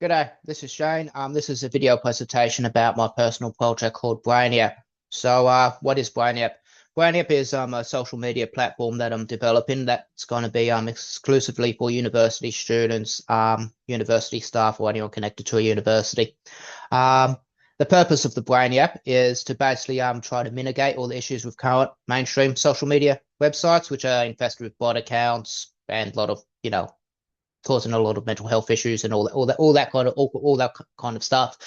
G'day, this is Shane. This is a video presentation about my personal project called Brainyap. What is Brainyap? Brainyap is a social media platform that I'm developing that's going to be exclusively for university students, university staff, or anyone connected to a university. Um, the purpose of the Brainyap is to basically try to mitigate all the issues with current mainstream social media websites, which are infested with bot accounts and a lot of causing a lot of mental health issues and all that kind of stuff.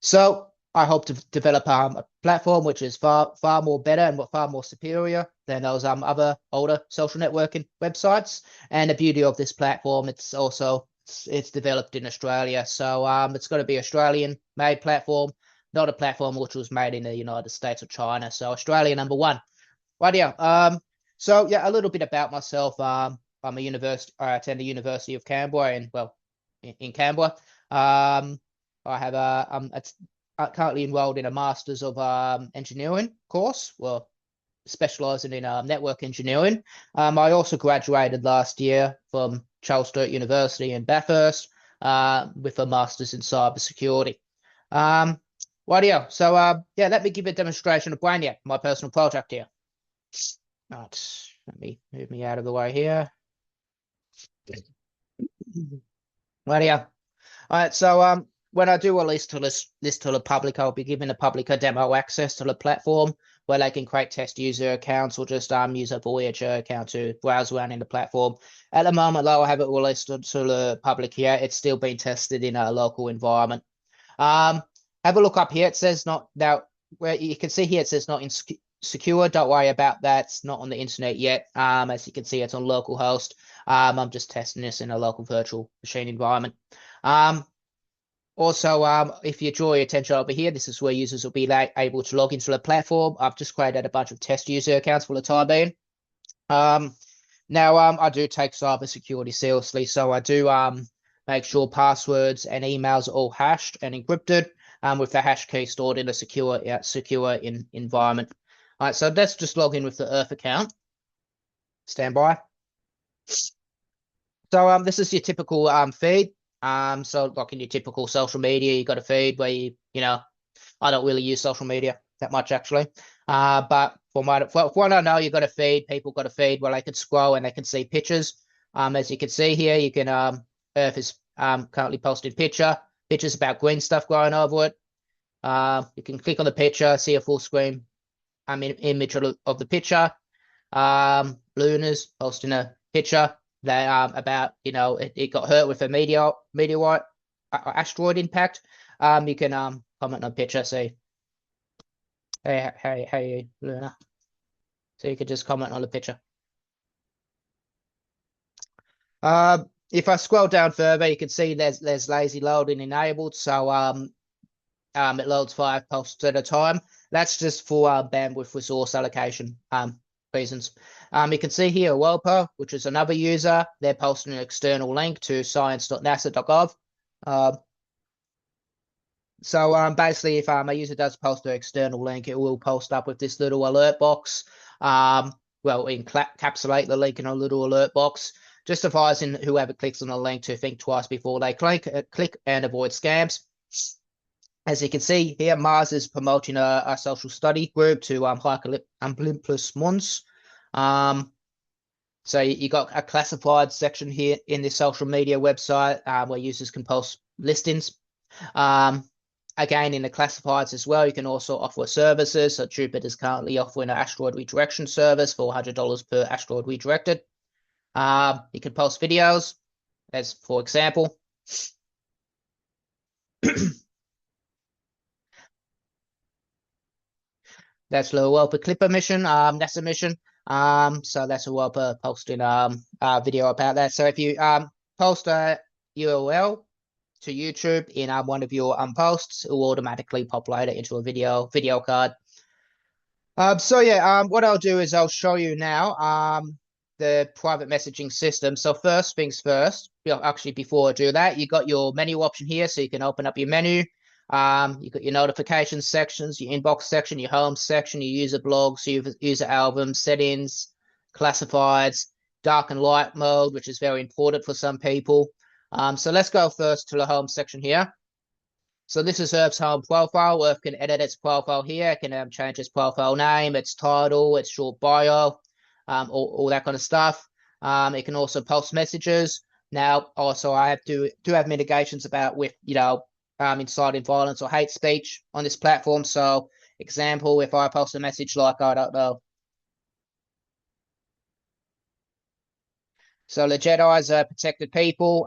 So I hope to develop a platform which is far more better and far more superior than those other older social networking websites. And the beauty of this platform, it's developed in Australia, so it's going to be Australian made platform, not a platform which was made in the United States or China. So Australia number one. Right, yeah. So yeah, a little bit about myself. I'm a university. I attend the University of Canberra, in Canberra. I have it's currently enrolled in a Masters of Engineering course, well, specialising in network engineering. I also graduated last year from Charles Sturt University in Bathurst with a Masters in Cybersecurity. Yeah. So yeah, let me give you a demonstration of Brainyap, my personal project here. Right, let me move me out of the way here. Yeah. All right, so when I do release this to the public, I'll be giving the public a demo access to the platform where they can create test user accounts or just use a Voyager account to browse around in the platform. At the moment, though, I haven't released it to the public yet. It's still being tested in a local environment. Have a look up here. It says not now where you can see here. It says not secure. Don't worry about that. It's not on the internet yet. As you can see, it's on localhost. I'm just testing this in a local virtual machine environment. Also, if you draw your attention over here, this is where users will be able to log into the platform. I've just created a bunch of test user accounts for the time being. Now, I do take cybersecurity seriously, so I do make sure passwords and emails are all hashed and encrypted with the hash key stored in a secure environment. All right, so let's just log in with the Earth account. Stand by. So this is your typical feed. So like in your typical social media, you got a feed where I don't really use social media that much actually. But from what I know, you got a feed. People got a feed where they can scroll and they can see pictures. As you can see here, you can Earth is currently posting pictures about green stuff growing over it. You can click on the picture, see a full screen image of the picture. Luna's posting a picture that about it got hurt with a meteorite asteroid impact. You can comment on a picture, say hey Luna. So you could just comment on the picture. If I scroll down further, you can see there's lazy loading enabled, so it loads 5 posts at a time. That's just for bandwidth resource allocation reasons. You can see here Welper, which is another user. They're posting an external link to science.nasa.gov. So basically, if a user does post an external link, it will post up with this little alert box. Well, encapsulate the link in a little alert box, just advising whoever clicks on the link to think twice before they click and avoid scams. As you can see here, Mars is promoting a social study group to hike Olympus Mons. So you got a classified section here in this social media website where users can post listings. Again, in the classifieds as well, you can also offer services. So Jupiter is currently offering an asteroid redirection service for $100 per asteroid redirected. You can post videos, as for example. That's the Welper Clipper mission, NASA mission. So that's a Welper posting video about that. So if you post a URL to YouTube in one of your posts, it will automatically populate it into a video card. So yeah, what I'll do is I'll show you now the private messaging system. So first things first, actually before I do that, you got your menu option here, so you can open up your menu. You got your notifications sections, your inbox section, your home section, your user blogs, your user albums, settings, classifieds, dark and light mode, which is very important for some people. So let's go first to the home section here. So this is Earth's home profile. Earth can edit its profile here, can change its profile name, its title, its short bio, all that kind of stuff. It can also post messages. Now, also I do have mitigations about with, inciting violence or hate speech on this platform. So, example, if I post a message like, I don't know, so the Jedi's are protected people.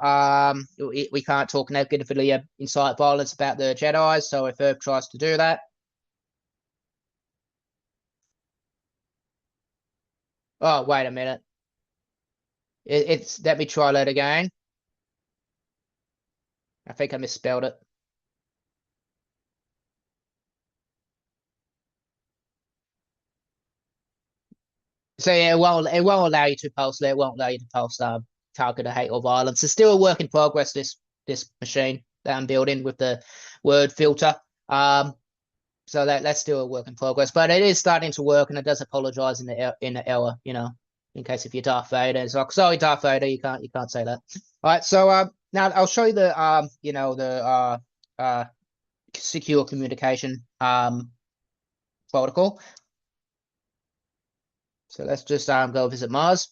We can't talk negatively, incite violence about the Jedi's. So if Earth tries to do that, oh wait a minute, it's let me try that again. I think I misspelled it. So yeah, it won't allow you to post there. It won't allow you to post target of hate or violence. It's still a work in progress. This machine that I'm building with the word filter. So that's still a work in progress, but it is starting to work, and it does apologize in the error, in case if you're Darth Vader. It's like, sorry, Darth Vader, you can't say that. All right, so now I'll show you the secure communication protocol. So let's just go visit Mars.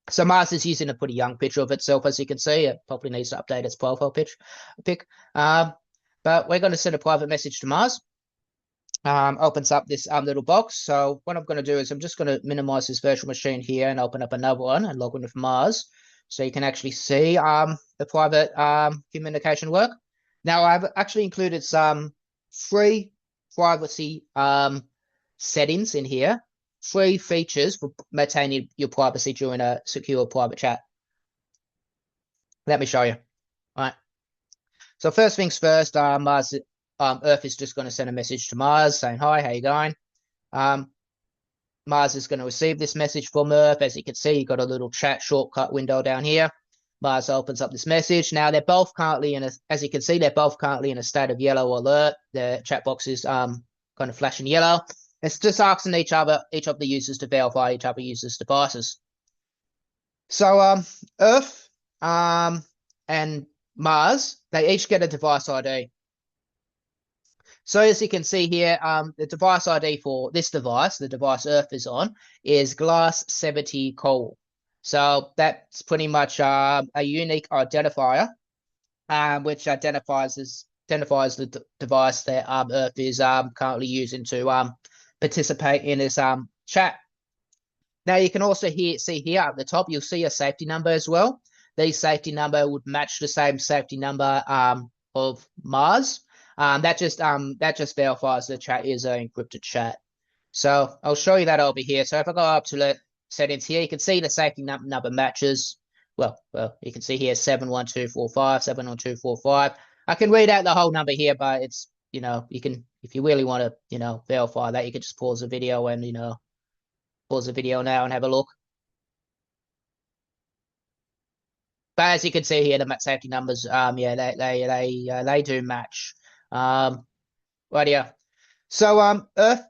So Mars is using a pretty young picture of itself, as you can see. It probably needs to update its profile pic. But we're going to send a private message to Mars. Opens up this little box. So what I'm going to do is I'm just going to minimize this virtual machine here and open up another one and log in with Mars, so you can actually see the private communication work. Now I've actually included some free privacy settings in here, free features for maintaining your privacy during a secure private chat. Let me show you. All right. So first things first, Mars. Earth is just going to send a message to Mars saying, hi, how you going? Mars is going to receive this message from Earth. As you can see, you've got a little chat shortcut window down here. Mars opens up this message. Now, they're both currently as you can see, they're both currently in a state of yellow alert. The chat box is kind of flashing yellow. It's just asking each of the users to verify each other users' devices. So Earth and Mars, they each get a device ID. So as you can see here, the device ID for this device, the device Earth is on, is glass 70 coal. So that's pretty much a unique identifier, which identifies the device that Earth is currently using to participate in this chat. Now you can also see here at the top, you'll see a safety number as well. The safety number would match the same safety number of Mars. That just verifies the chat is an encrypted chat. So I'll show you that over here. So if I go up to the settings here, you can see the safety number matches. Well, you can see here 71245, 71245. I can read out the whole number here, but it's, you can, if you really want to, verify that, you can just pause the video and, pause the video now and have a look. But as you can see here, the safety numbers, they do match. Right here. So Earth,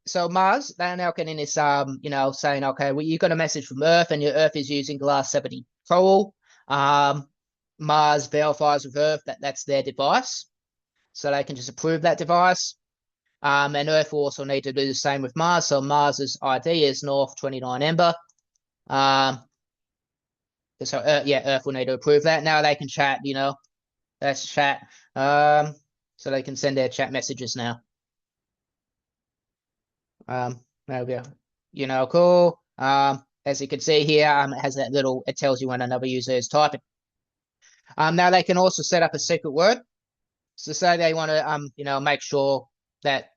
so Mars, they're now getting this saying, okay, well, you got a message from Earth, and your Earth is using glass 70 coal. Mars verifies with Earth that that's their device, so they can just approve that device. And Earth will also need to do the same with Mars. So Mars's ID is North 29 Ember. So Earth will need to approve that. Now they can chat. That's chat. So they can send their chat messages now. There we go. Cool. As you can see here, it has that little, it tells you when another user is typing. Now they can also set up a secret word. So say they want to, make sure that,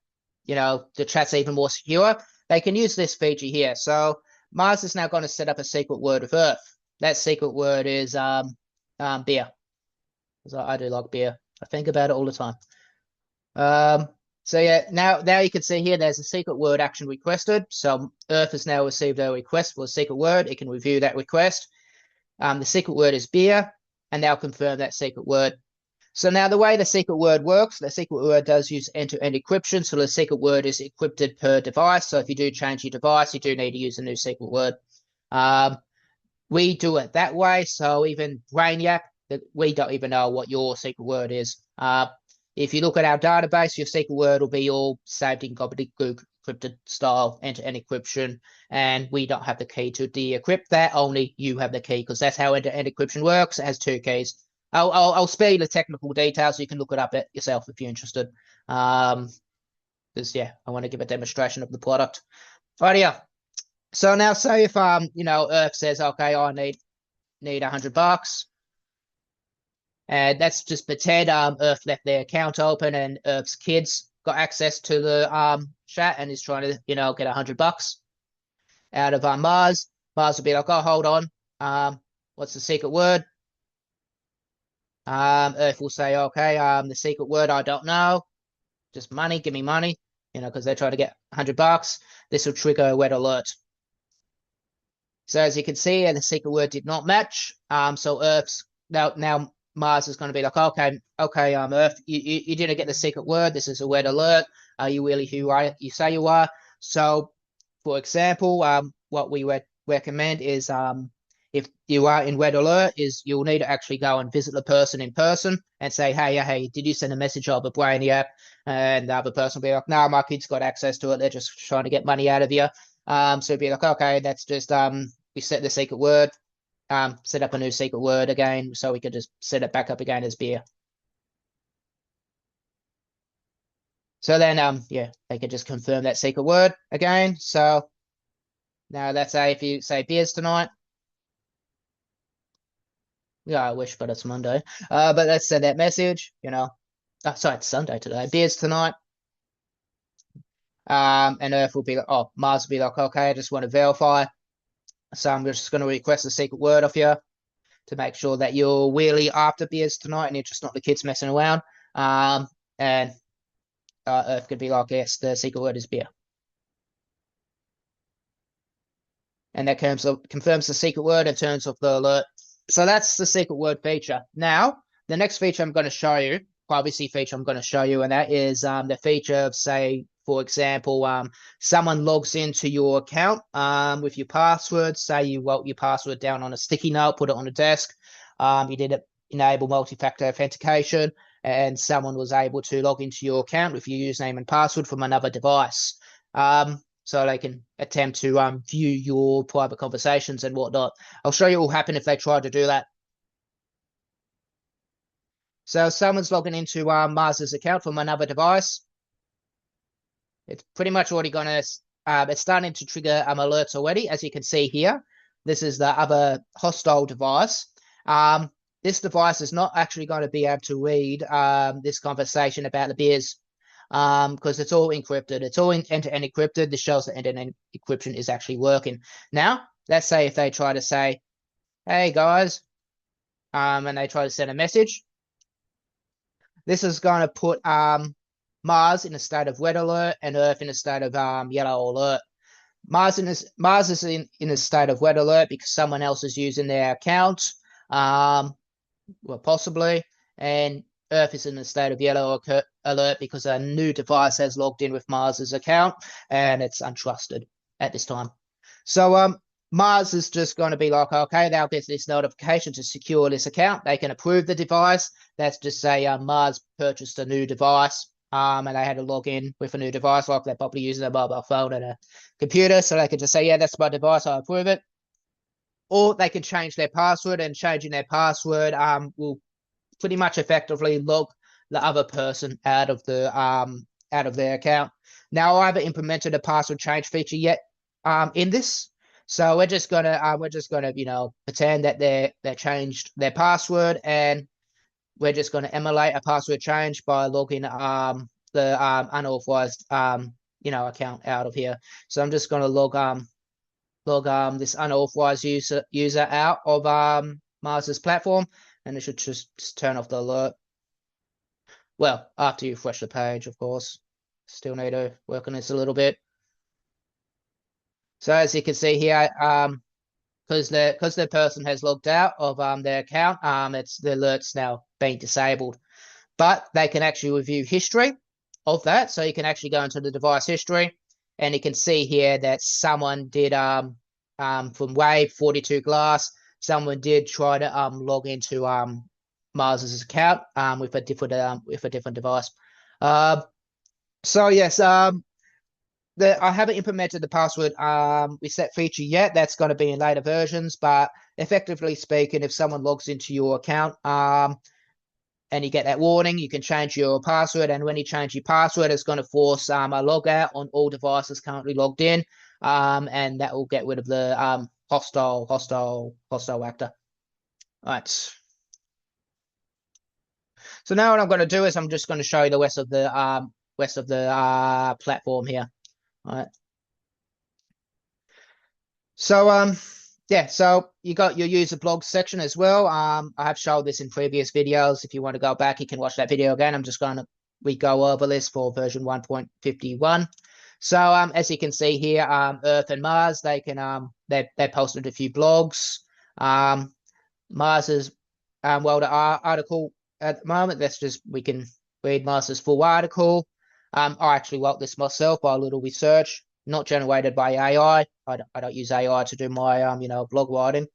the chat's even more secure. They can use this feature here. So Mars is now going to set up a secret word with Earth. That secret word is beer. Because I do like beer. I think about it all the time. So yeah, now you can see here there's a secret word action requested. So Earth has now received a request for a secret word. It can review that request. The secret word is beer, and they'll confirm that secret word. So now the way the secret word works, the secret word does use end-to-end encryption. So the secret word is encrypted per device. So if you do change your device, you do need to use a new secret word. We do it that way. So even Brainyap we don't even know what your secret word is. If you look at our database, your secret word will be all saved in gobbledygook encrypted style end-to-end encryption, and we don't have the key to decrypt that. Only you have the key, because that's how end-to-end encryption works. It has two keys. I'll spare you the technical details, so you can look it up at yourself if you're interested. Because yeah, I want to give a demonstration of the product. Right here. So now, say if Earth says, okay, I need $100, and that's just pretend Earth left their account open, and Earth's kids got access to the chat and is trying to get $100 out of Mars. Mars will be like, oh, hold on, what's the secret word? Earth will say, okay, the secret word I don't know, just money, give me money, because they're trying to get $100. This will trigger a red alert. So as you can see, the secret word did not match. So Earth's now Mars is going to be like, okay, Earth, you didn't get the secret word. This is a red alert. Are you really who you say you are? So, for example, what we would recommend is if you are in red alert, is you'll need to actually go and visit the person in person and say, hey, did you send a message over Brainyap? And the other person will be like, no, my kids got access to it. They're just trying to get money out of you. So it'd be like, okay, that's just we set the secret word, set up a new secret word again, so we could just set it back up again as beer. So then yeah, they could just confirm that secret word again. So now let's say if you say beers tonight. Yeah, I wish, but it's Monday. But let's send that message, Oh, sorry, it's Sunday today. Beers tonight. And Earth will be like, oh, Mars will be like, okay, I just want to verify. So I'm just going to request a secret word off you to make sure that you're really after beers tonight and you're just not the kids messing around. And Earth could be like, yes, the secret word is beer. And that confirms the secret word and turns off the alert. So that's the secret word feature. Now, the next feature I'm going to show you, privacy feature I'm going to show you, and that is the feature of, say, for example, someone logs into your account with your password. Say you wrote your password down on a sticky note, put it on a desk. You did enable multi-factor authentication, and someone was able to log into your account with your username and password from another device. So they can attempt to view your private conversations and whatnot. I'll show you what will happen if they try to do that. So someone's logging into Mars's account from another device. It's pretty much already going to, it's starting to trigger alerts already, as you can see here. This is the other hostile device. This device is not actually going to be able to read this conversation about the beers, because it's all encrypted. It's all end-to-end encrypted. This shows that end-to-end encryption is actually working. Now, let's say if they try to say, hey, guys, and they try to send a message. This is going to put Mars in a state of red alert and Earth in a state of yellow alert. Mars is in a state of red alert because someone else is using their account, well, possibly, and Earth is in a state of yellow alert because a new device has logged in with Mars's account and it's untrusted at this time. So Mars is just going to be like, okay, they'll get this notification to secure this account. They can approve the device. That's just say Mars purchased a new device and they had to log in with a new device, like they're probably using a mobile phone and a computer. So they can just say, yeah, that's my device, I approve it. Or they can change their password, and changing their password will pretty much effectively log the other person out of their account. Now, I haven't implemented a password change feature yet in this, so we're just gonna pretend that they changed their password, and we're just gonna emulate a password change by logging the unauthorized account out of here. So I'm just gonna log this unauthorized user out of Mars's platform, and it should just turn off the alert. Well, after you refresh the page, of course. Still need to work on this a little bit. So as you can see here, because the person has logged out of their account, the alert's now being disabled. But they can actually review history of that. So you can actually go into the device history, and you can see here that someone did from Wave 42 Glass, someone did try to log into Mars's account with a different device. So yes, I haven't implemented the password reset feature yet. That's going to be in later versions, but effectively speaking, if someone logs into your account and you get that warning, you can change your password, and when you change your password, it's going to force a logout on all devices currently logged in, and that will get rid of the hostile actor. All right. So now what I'm going to do is I'm just going to show you the rest of the platform here. All right. So yeah, so you got your user blog section as well. I have showed this in previous videos. If you want to go back, you can watch that video again. I'm just going to go over this for version 1.51. So as you can see here, Earth and Mars, they posted a few blogs. Mars's well, the article at the moment. We can read Mars's full article. I actually wrote this myself by a little research, not generated by AI. I don't use AI to do my blog writing.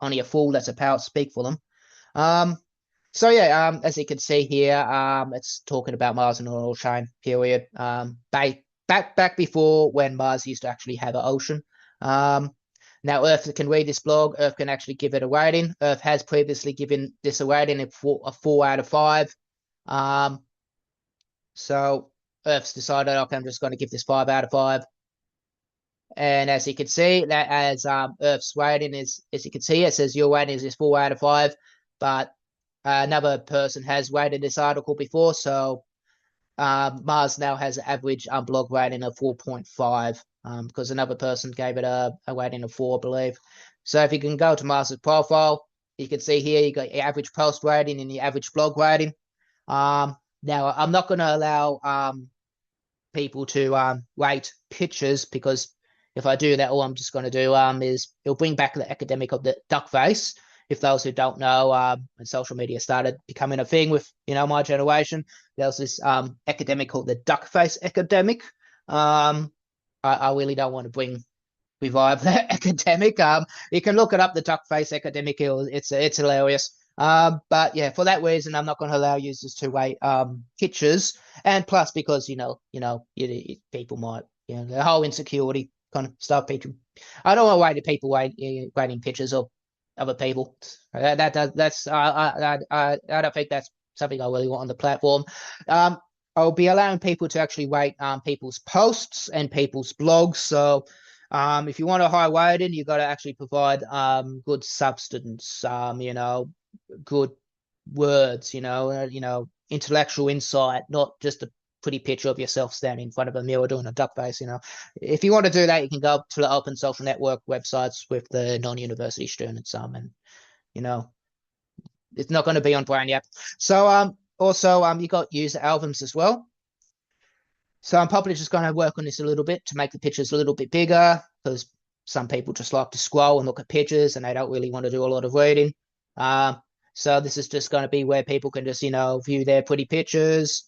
Only a fool that's a power to speak for them. So yeah, as you can see here, it's talking about Mars and an oil chain period. Back before when Mars used to actually have an ocean. Now Earth can read this blog. Earth can actually give it a rating. Earth has previously given this a rating of a 4 out of 5. So Earth's decided, okay, I'm just going to give this 5 out of 5. And as you can see, that as Earth's rating is, as you can see, it says your rating is 4 out of 5, but another person has rated this article before, so Mars now has an average blog rating of 4.5 because another person gave it a rating of 4, I believe. So if you can go to Mars's profile, you can see here you got your average post rating and your average blog rating. Now I'm not going to allow people to rate pictures, because if I do that, all I'm just going to do is it'll bring back the academic of the duck face. If those who don't know, when social media started becoming a thing with my generation, there was this academic called the duck face academic. I really don't want to revive that academic. You can look it up, the duck face academic. It's hilarious. But yeah, for that reason, I'm not going to allow users to rate pictures, and plus because people might the whole insecurity kind of stuff. People, I don't want to rate people rating pictures of other people. I don't think that's something I really want on the platform. I'll be allowing people to actually rate people's posts and people's blogs. So if you want a high rating, you've got to actually provide good substance, good words, intellectual insight, not just a pretty picture of yourself standing in front of a mirror doing a duck face. If you want to do that, you can go to the open social network websites with the non-university students, and it's not going to be on Brainyap. So also you got user albums as well. So I'm probably just going to work on this a little bit to make the pictures a little bit bigger, because some people just like to scroll and look at pictures and they don't really want to do a lot of reading. So this is just going to be where people can just view their pretty pictures.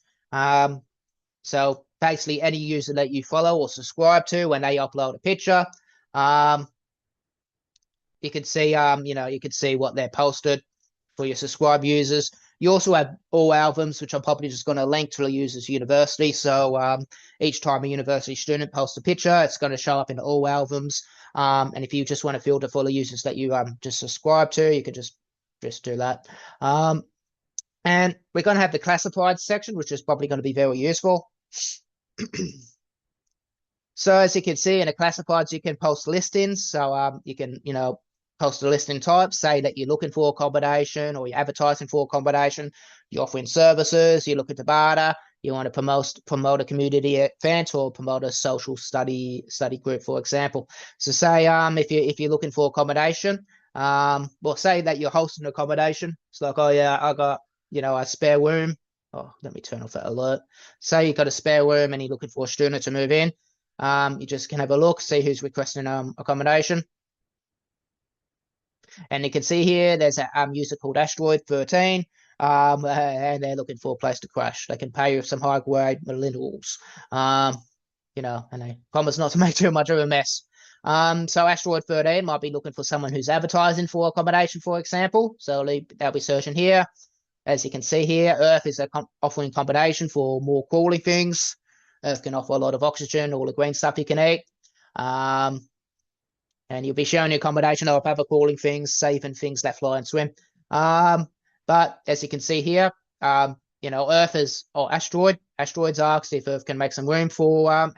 So basically any user that you follow or subscribe to, when they upload a picture, you can see you can see what they're posted for your subscribed users. You also have all albums, which I'm probably just going to link to the user's university. So each time a university student posts a picture, it's going to show up in all albums. And if you just want to filter for the users that you just subscribe to, you can just do that. And we're going to have the classified section, which is probably going to be very useful. So as you can see in the classifieds, you can post listings. So you can, post a listing type, say that you're looking for accommodation, or you're advertising for accommodation, you're offering services, you're looking to barter, you want to promote a community event or promote a social study group, for example. So say if you're looking for accommodation, well, say that you're hosting accommodation. It's like, oh yeah, I got a spare room. Oh, let me turn off that alert. Say you got a spare room and you're looking for a student to move in. You just can have a look, see who's requesting accommodation. And you can see here there's a user called Asteroid13, and they're looking for a place to crash. They can pay you some high grade minerals, and they promise not to make too much of a mess. So asteroid 13 might be looking for someone who's advertising for accommodation, for example. So they'll be searching here. As you can see here, Earth is offering accommodation for more crawling things. Earth can offer a lot of oxygen, all the green stuff you can eat. And you'll be showing your accommodation of other crawling things, safe and things that fly and swim. But as you can see here, Earth is asteroid. Asteroids asks if Earth can make some room for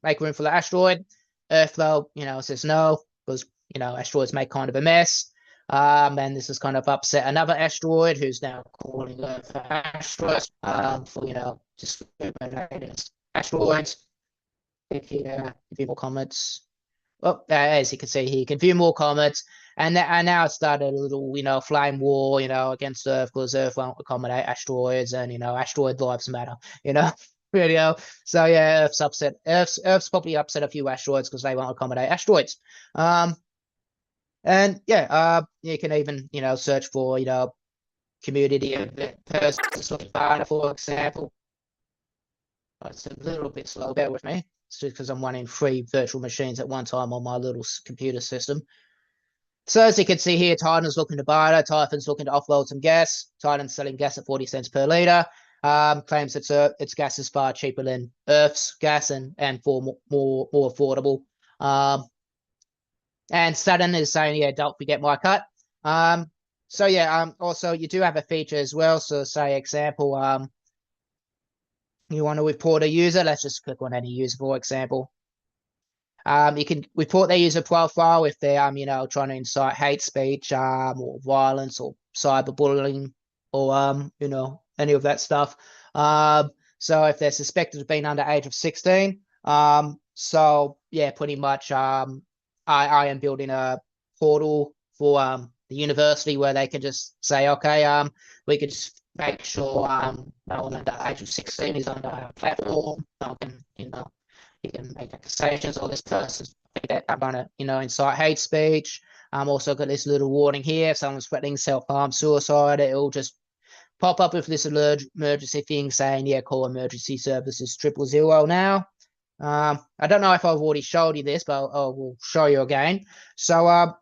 make room for the asteroid. Earth though, says no, because asteroids make kind of a mess. And this has kind of upset another asteroid who's now calling Earth asteroids for just asteroids. If you view more comments. Well, as you can see here, you can view more comments, and now it started a little, flame war, against Earth because Earth won't accommodate asteroids, and asteroid lives matter, video. So yeah, Earth's upset. Earth's probably upset a few asteroids because they won't accommodate asteroids. And yeah, you can even search for community of personal data, for example. It's a little bit slow. Bear with me. It's just because I'm running 3 virtual machines at one time on my little computer system. So as you can see here, Titan's looking to buy it. Titan's looking to offload some gas. Titan's selling gas at 40 cents per litre. Claims its gas is far cheaper than Earth's gas and for more affordable. And Saturn is saying, yeah, don't forget my cut. So yeah, also you do have a feature as well. So say example, you want to report a user. Let's just click on any user, for example. You can report their user profile if they're, trying to incite hate speech, or violence or cyberbullying or, any of that stuff. So if they're suspected of being under age of 16, so yeah, pretty much, I am building a portal for the university where they can just say, okay, we could just make sure no one under age of 16 is on the platform. No one can, you can make accusations or this person's that I'm going to, incite hate speech. Also got this little warning here. If someone's threatening self-harm, suicide, it'll just pop up with this emergency thing saying, yeah, call emergency services 000 now. I don't know if I've already showed you this, but I will show you again. So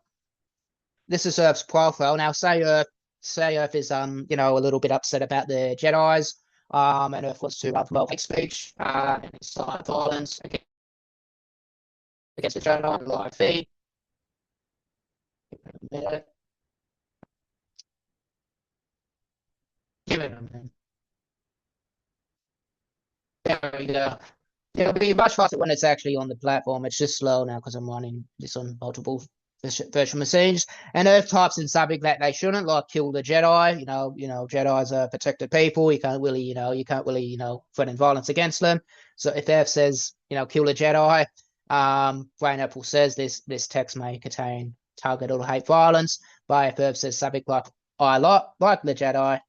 this is Earth's profile. Now say Earth is a little bit upset about the Jedis, and Earth wants to promote hate speech and incite violence against the Jedi on the live feed. Give it a minute. Give it a minute. There we go. It'll be much faster when it's actually on the platform. It's just slow now because I'm running this on multiple virtual machines. And Earth types in something that they shouldn't, like kill the Jedi. Jedis are protected people. You can't really, threaten violence against them. So if Earth says, kill the Jedi, Brainyap says this text may contain target or hate violence. But if Earth says something like I like the Jedi,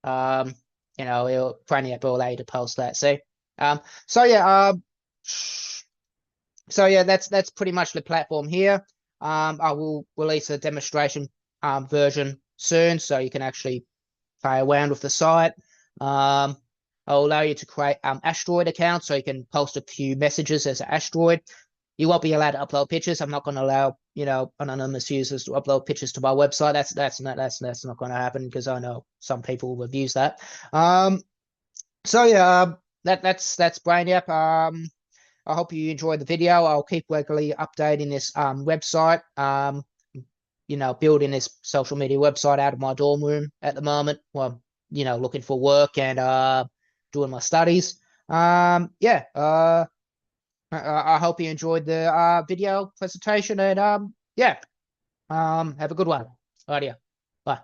Brainyap will allow you to post that. See. So yeah, that's pretty much the platform here. I will release a demonstration version soon, so you can actually play around with the site. I'll allow you to create asteroid accounts, so you can post a few messages as an asteroid. You won't be allowed to upload pictures. I'm not going to allow anonymous users to upload pictures to my website. That's not going to happen because I know some people will abuse that. So yeah. That's Brainyap. I hope you enjoyed the video. I'll keep regularly updating this website. Building this social media website out of my dorm room at the moment. Well, looking for work and doing my studies. I hope you enjoyed the video presentation and have a good one. Alrighty, bye.